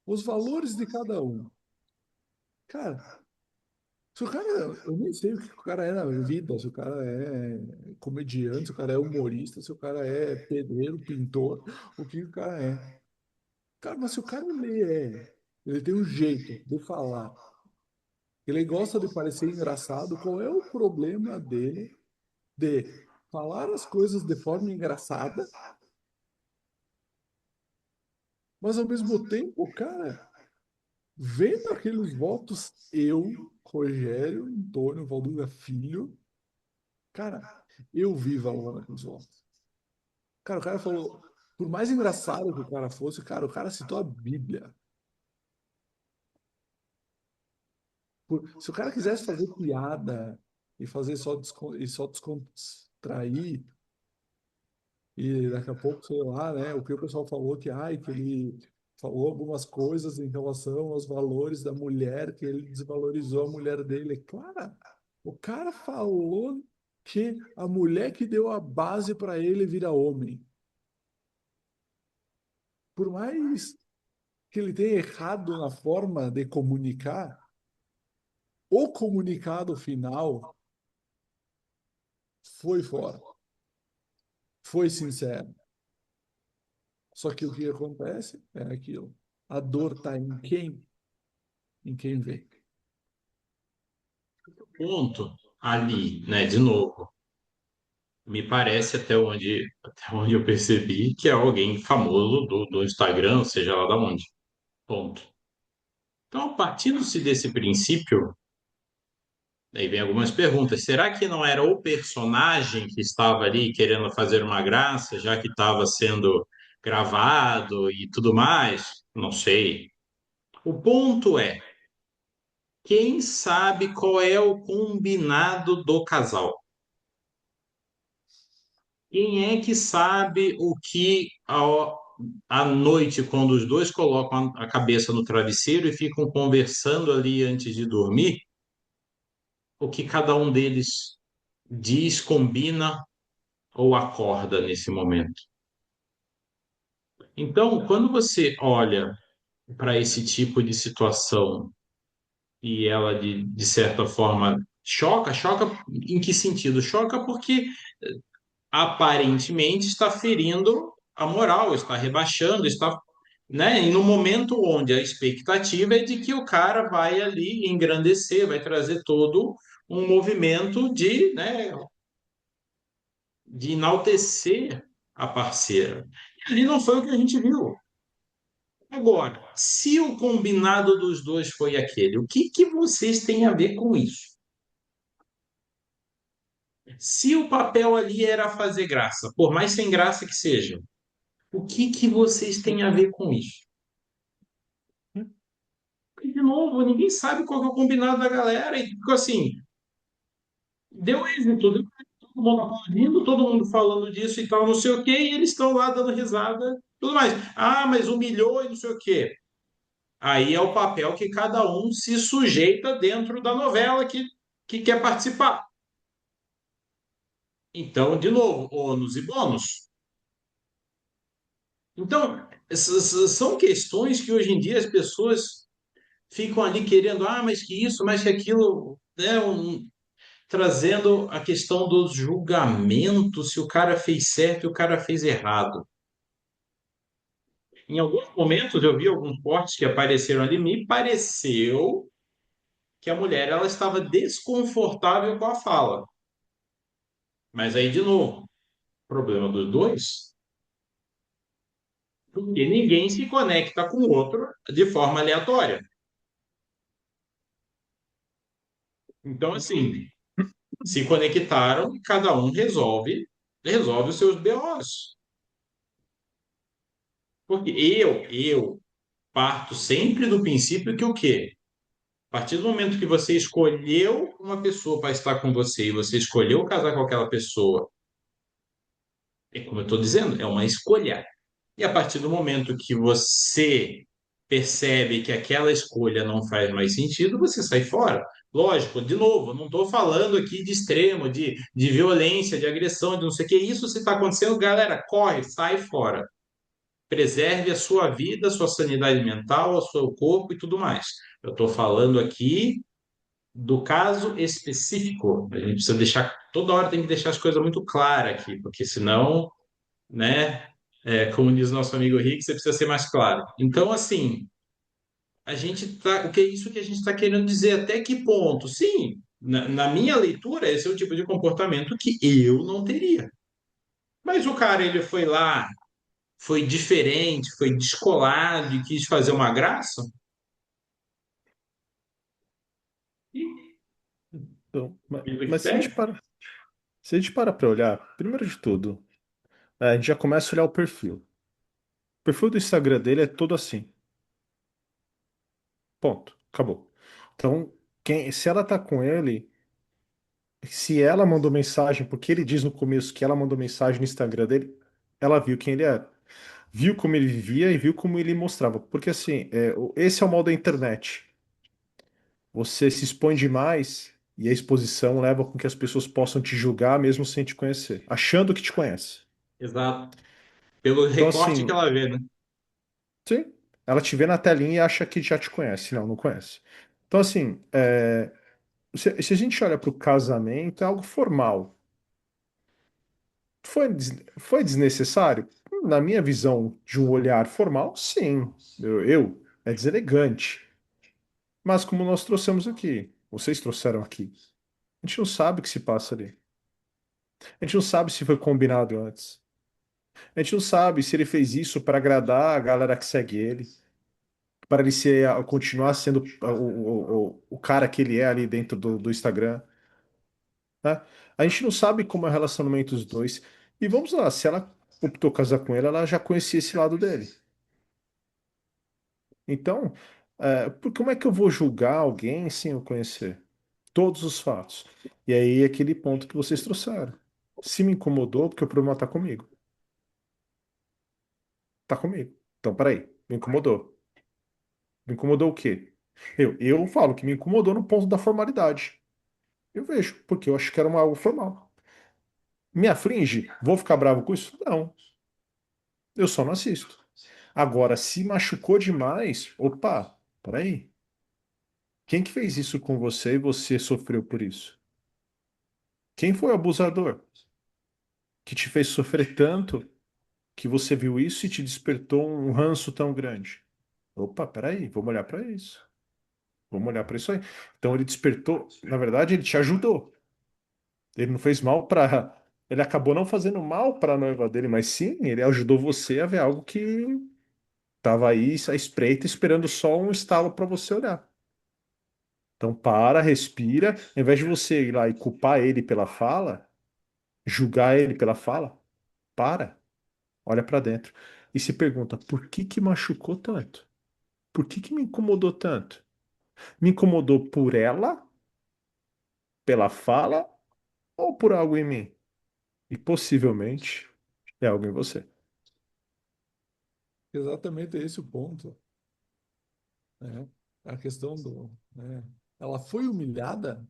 Speaker 2: os valores de cada um. Cara, se o cara, eu nem sei o que o cara é na vida, se o cara é comediante, se o cara é humorista, se o cara é pedreiro, pintor, o que o cara é. Cara, mas se o cara ele tem um jeito de falar, ele gosta de parecer engraçado, qual é o problema dele de falar as coisas de forma engraçada, mas ao mesmo tempo, cara, vendo aqueles votos, eu, Rogério, Antônio, Valduga Filho, cara, eu vi valor naqueles votos. Cara, o cara falou, por mais engraçado que o cara fosse, cara, o cara citou a Bíblia. Se o cara quisesse fazer piada e fazer só descontrair, e daqui a pouco, sei lá, né, o que o pessoal falou que, ai, que ele falou algumas coisas em relação aos valores da mulher, que ele desvalorizou a mulher dele. Cara, o cara falou que a mulher que deu a base para ele virar homem. Por mais que ele tenha errado na forma de comunicar, o comunicado final foi fora, foi sincero. Só que o que acontece é aquilo. A dor está em quem? Em quem vê.
Speaker 1: Ponto ali, né? De novo, me parece até onde eu percebi que é alguém famoso do Instagram, seja lá da onde. Ponto. Então, partindo-se desse princípio, aí vem algumas perguntas. Será que não era o personagem que estava ali querendo fazer uma graça, já que estava sendo gravado e tudo mais? Não sei. O ponto é, quem sabe qual é o combinado do casal? Quem é que sabe o que à noite, quando os dois colocam a cabeça no travesseiro e ficam conversando ali antes de dormir, o que cada um deles diz, combina ou acorda nesse momento? Então, quando você olha para esse tipo de situação e ela, de certa forma, choca em que sentido? Choca porque aparentemente está ferindo a moral, está rebaixando, está, né? E no momento onde a expectativa é de que o cara vai ali engrandecer, vai trazer todo um movimento de, né, de enaltecer a parceira. E ali não foi o que a gente viu. Agora, se o combinado dos dois foi aquele, o que que vocês têm a ver com isso? Se o papel ali era fazer graça, por mais sem graça que seja, o que que vocês têm a ver com isso? E, de novo, ninguém sabe qual que é o combinado da galera. E ficou assim, deu êxito, todo mundo aplaudindo, todo mundo falando disso e tal, não sei o quê, e eles estão lá dando risada, tudo mais. Ah, mas humilhou e não sei o quê. Aí é o papel que cada um se sujeita dentro da novela que quer participar. Então, de novo, ônus e bônus. Então, essas são questões que hoje em dia as pessoas ficam ali querendo, ah, mas que isso, mas que aquilo, né? Trazendo a questão dos julgamentos, se o cara fez certo e o cara fez errado. Em alguns momentos eu vi alguns cortes que apareceram ali, me pareceu que a mulher ela estava desconfortável com a fala. Mas aí, de novo, problema dos dois, porque ninguém se conecta com o outro de forma aleatória. Então, assim, se conectaram e cada um resolve os seus BOs. Porque eu parto sempre do princípio que o quê? A partir do momento que você escolheu uma pessoa para estar com você e você escolheu casar com aquela pessoa, é como eu estou dizendo, é uma escolha. E a partir do momento que você percebe que aquela escolha não faz mais sentido, você sai fora. Lógico, de novo, eu não estou falando aqui de extremo, de violência, de agressão, de não sei o que. Isso se está acontecendo, galera, corre, sai fora. Preserve a sua vida, a sua sanidade mental, o seu corpo e tudo mais. Eu estou falando aqui do caso específico. A gente precisa deixar, toda hora tem que deixar as coisas muito claras aqui, porque senão, né, como diz o nosso amigo Rick, você precisa ser mais claro. Então, assim, a gente tá, o que é isso que a gente está querendo dizer? Até que ponto? Sim, na minha leitura, esse é o tipo de comportamento que eu não teria. Mas o cara, ele foi lá, foi diferente, foi descolado e quis fazer uma graça. E
Speaker 3: Então,
Speaker 1: vida que
Speaker 3: mas
Speaker 1: segue.
Speaker 3: se a gente para olhar, primeiro de tudo, a gente já começa a olhar o perfil. O perfil do Instagram dele é todo assim. Ponto. Acabou. Então, se ela tá com ele, se ela mandou mensagem, porque ele diz no começo que ela mandou mensagem no Instagram dele, ela viu quem ele era. Viu como ele vivia e viu como ele mostrava. Porque assim, esse é o mal da internet. Você se expõe demais e a exposição leva com que as pessoas possam te julgar mesmo sem te conhecer, achando que te conhece.
Speaker 1: Exato. Pelo
Speaker 3: Então,
Speaker 1: recorte que
Speaker 3: assim,
Speaker 1: ela vê, né?
Speaker 3: sim, ela te vê na telinha e acha que já te conhece. Não, não conhece. Então, assim, se a gente olha para o casamento, é algo formal. Foi desnecessário? Na minha visão de um olhar formal, sim. É deselegante. Mas como nós trouxemos aqui, vocês trouxeram aqui, a gente não sabe o que se passa ali. A gente não sabe se foi combinado antes. A gente não sabe se ele fez isso para agradar a galera que segue ele, para ele continuar sendo o cara que ele é ali dentro do Instagram, né? A gente não sabe como é o relacionamento dos dois. E vamos lá, se ela optou casar com ele, ela já conhecia esse lado dele. Então, como é que eu vou julgar alguém sem eu conhecer todos os fatos? E aí, aquele ponto que vocês trouxeram. Se me incomodou, porque o problema tá comigo. Tá comigo. Então, peraí, me incomodou. Me incomodou o quê? Eu falo que me incomodou no ponto da formalidade. Eu vejo, porque eu acho que era algo formal. Me aflige? Vou ficar bravo com isso? Não. Eu só não assisto. Agora, se machucou demais, opa, peraí. Quem que fez isso com você e você sofreu por isso? Quem foi o abusador que te fez sofrer tanto que você viu isso e te despertou um ranço tão grande? Opa, peraí, vamos olhar para isso. Vamos olhar para isso aí. Então ele despertou, na verdade, ele te ajudou. Ele não fez mal para. Ele acabou não fazendo mal para a noiva dele, mas sim, ele ajudou você a ver algo que estava aí à espreita, esperando só um estalo para você olhar. Então para, respira, ao invés de você ir lá e culpar ele pela fala, julgar ele pela fala, para, olha para dentro e se pergunta: por que que machucou tanto? Por que que me incomodou tanto? Me incomodou por ela, pela fala ou por algo em mim? E possivelmente é algo em você.
Speaker 2: Exatamente esse o ponto, né? A questão do, né? Ela foi humilhada?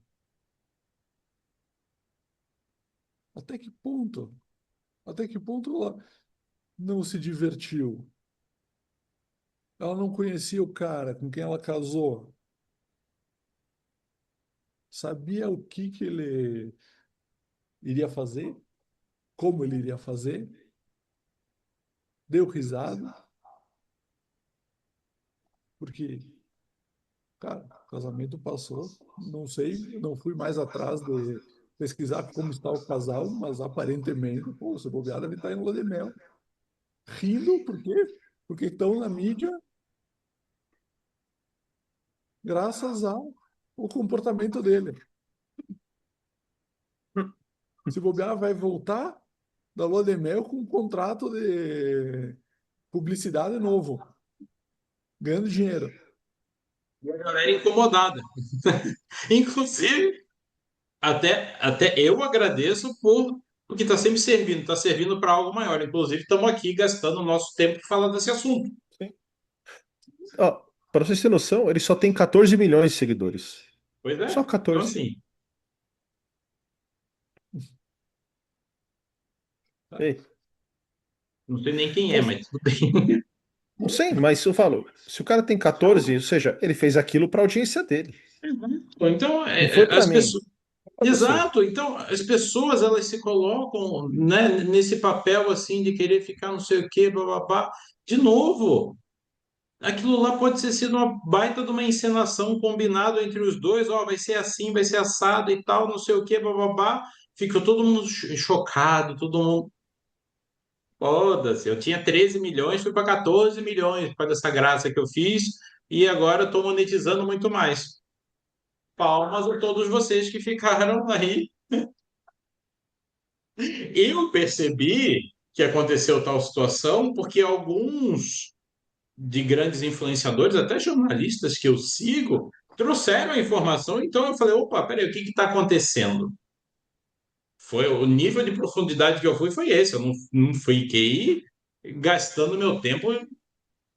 Speaker 2: Até que ponto? Até que ponto ela não se divertiu? Ela não conhecia o cara com quem ela casou, sabia o que ele iria fazer, como ele iria fazer, deu risada, porque, cara, o casamento passou, não sei, não fui mais atrás de pesquisar como está o casal, mas aparentemente, pô, se bobear, deve estar em lua de mel. Rindo, por quê? Porque estão na mídia graças ao o comportamento dele. Se bobear, vai voltar da lua de mel com um contrato de publicidade novo, ganhando dinheiro.
Speaker 1: E a galera incomodada. Inclusive, até eu agradeço por porque está servindo para algo maior. Inclusive, estamos aqui gastando o nosso tempo para falar desse assunto.
Speaker 3: Sim. Ó, para vocês terem noção, ele só tem 14 milhões de seguidores.
Speaker 1: Pois
Speaker 3: Só
Speaker 1: é. Então,
Speaker 3: 14.
Speaker 1: assim,
Speaker 3: Ei,
Speaker 1: não sei nem quem é,
Speaker 3: então,
Speaker 1: mas tudo bem.
Speaker 3: não sei, mas eu falo, se o cara tem 14, ou seja, ele fez aquilo para a audiência dele.
Speaker 1: Então,
Speaker 3: Não foi para
Speaker 1: as
Speaker 3: mim,
Speaker 1: pessoas.
Speaker 3: para você.
Speaker 1: Exato, então as pessoas elas se colocam, né, nesse papel assim de querer ficar não sei o quê, bababá. De novo, aquilo lá pode ter sido uma baita de uma encenação, um combinado entre os dois, ó, vai ser assim, vai ser assado e tal, não sei o quê, bababá. Ficou todo mundo chocado, todo mundo. Foda-se, eu tinha 13 milhões, fui para 14 milhões por causa dessa graça que eu fiz, e agora estou monetizando muito mais. Palmas a todos vocês que ficaram aí. Eu percebi que aconteceu tal situação porque alguns de grandes influenciadores, até jornalistas que eu sigo, trouxeram a informação. Então eu falei: opa, peraí, o que está acontecendo? Foi o nível de profundidade que eu fui foi esse. Eu não fiquei gastando meu tempo,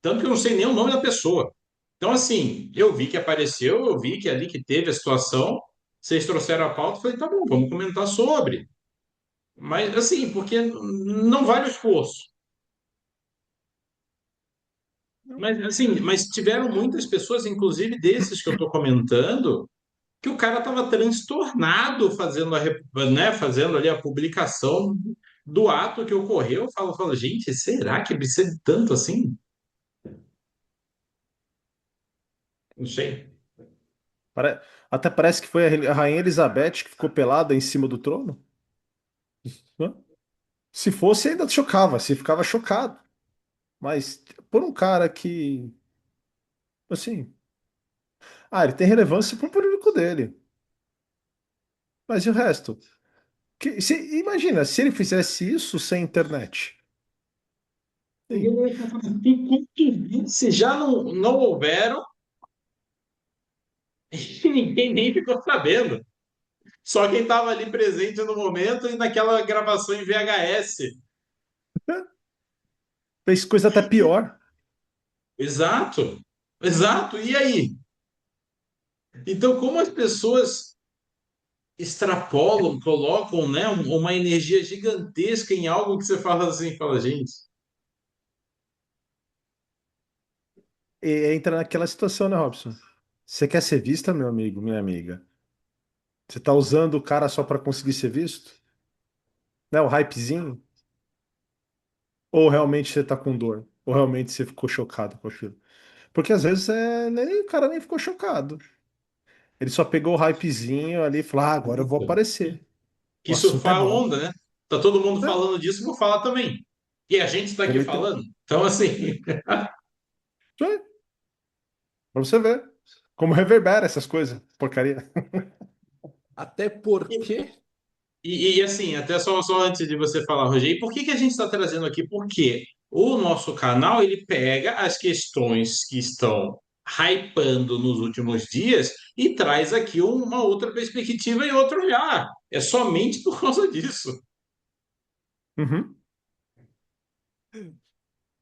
Speaker 1: tanto que eu não sei nem o nome da pessoa. Então, assim, eu vi que apareceu, eu vi que ali que teve a situação, vocês trouxeram a pauta, eu falei: tá bom, vamos comentar sobre. Mas, assim, porque não vale o esforço. Mas, assim, mas tiveram muitas pessoas, inclusive desses que eu estou comentando, que o cara estava transtornado fazendo, né, fazendo ali a publicação do ato que ocorreu. Eu falo, gente, será que precisa de tanto assim? Não sei.
Speaker 3: Até parece que foi a Rainha Elizabeth que ficou pelada em cima do trono, né? Se fosse, ainda chocava, se ficava chocado. Mas por um cara que, assim, ele tem relevância pro público dele. Mas e o resto? Imagina, se ele fizesse isso sem internet. Sim.
Speaker 1: Se já não houveram, e ninguém nem ficou sabendo. Só quem estava ali presente no momento e naquela gravação em VHS.
Speaker 3: Fez coisa até pior.
Speaker 1: Exato, exato. E aí? Então, como as pessoas extrapolam, colocam, né, uma energia gigantesca em algo que você fala assim, fala, gente,
Speaker 3: E entra naquela situação, né, Robson? Você quer ser vista, meu amigo, minha amiga? Você tá usando o cara só para conseguir ser visto? Né, o hypezinho? Ou realmente você tá com dor? Ou realmente você ficou chocado com aquilo? Porque às vezes o cara nem ficou chocado. Ele só pegou o hypezinho ali e falou: agora eu vou aparecer. O
Speaker 1: que
Speaker 3: assunto é
Speaker 1: surfar a
Speaker 3: bom.
Speaker 1: onda, né? Tá todo mundo
Speaker 3: Né?
Speaker 1: falando disso, vou falar também. E a gente está
Speaker 3: Vou
Speaker 1: aqui
Speaker 3: meter.
Speaker 1: falando. Então,
Speaker 3: Né?
Speaker 1: assim,
Speaker 3: Isso aí, pra você ver. Como reverbera essas coisas. Porcaria.
Speaker 2: Até porque
Speaker 1: assim, até só antes de você falar, Rogério, e por que que a gente está trazendo aqui? Porque o nosso canal, ele pega as questões que estão hypando nos últimos dias e traz aqui uma outra perspectiva e outro olhar. É somente por causa disso.
Speaker 3: Uhum.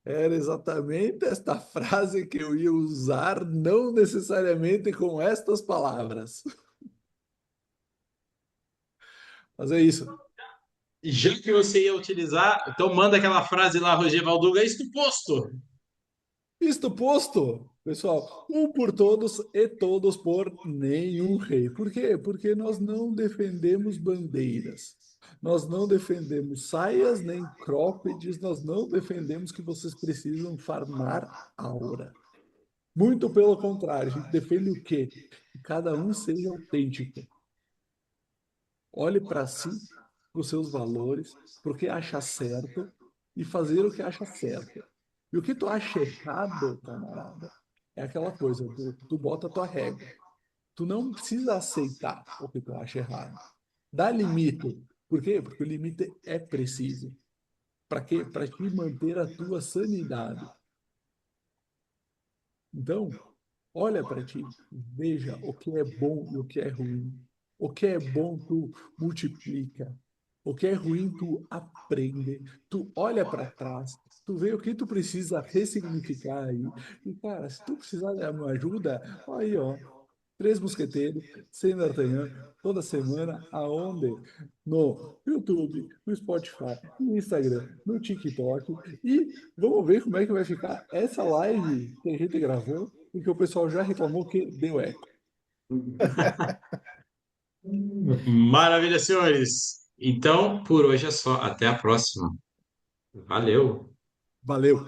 Speaker 2: era exatamente esta frase que eu ia usar, não necessariamente com estas palavras. Mas é isso.
Speaker 1: Já que você ia utilizar, então manda aquela frase lá, Roger Valduga, é isto posto.
Speaker 2: Isto posto, pessoal, um por todos e todos por nenhum rei. Por quê? Porque nós não defendemos bandeiras. Nós não defendemos saias nem croppeds, nós não defendemos que vocês precisam farmar aura. Muito pelo contrário, a gente defende o quê? Que cada um seja autêntico. Olhe para si, para os seus valores, para o que acha certo e fazer o que acha certo. E o que tu acha errado, camarada, é aquela coisa, tu bota a tua régua. Tu não precisa aceitar o que tu acha errado. Dá limite. Por quê? Porque o limite é preciso. Para quê? Para te manter a tua sanidade. Então, olha para ti, veja o que é bom e o que é ruim. O que é bom, tu multiplica. O que é ruim, tu aprende. Tu olha para trás, tu vê o que tu precisa ressignificar aí. E, cara, se tu precisar de uma ajuda, aí, ó, Três Mosqueteiros, sem D'Artagnan, toda semana, aonde? No YouTube, no Spotify, no Instagram, no TikTok. E vamos ver como é que vai ficar essa live que a gente gravou, porque o pessoal já reclamou que deu eco.
Speaker 1: Maravilha, senhores. Então, por hoje é só. Até a próxima. Valeu.
Speaker 2: Valeu!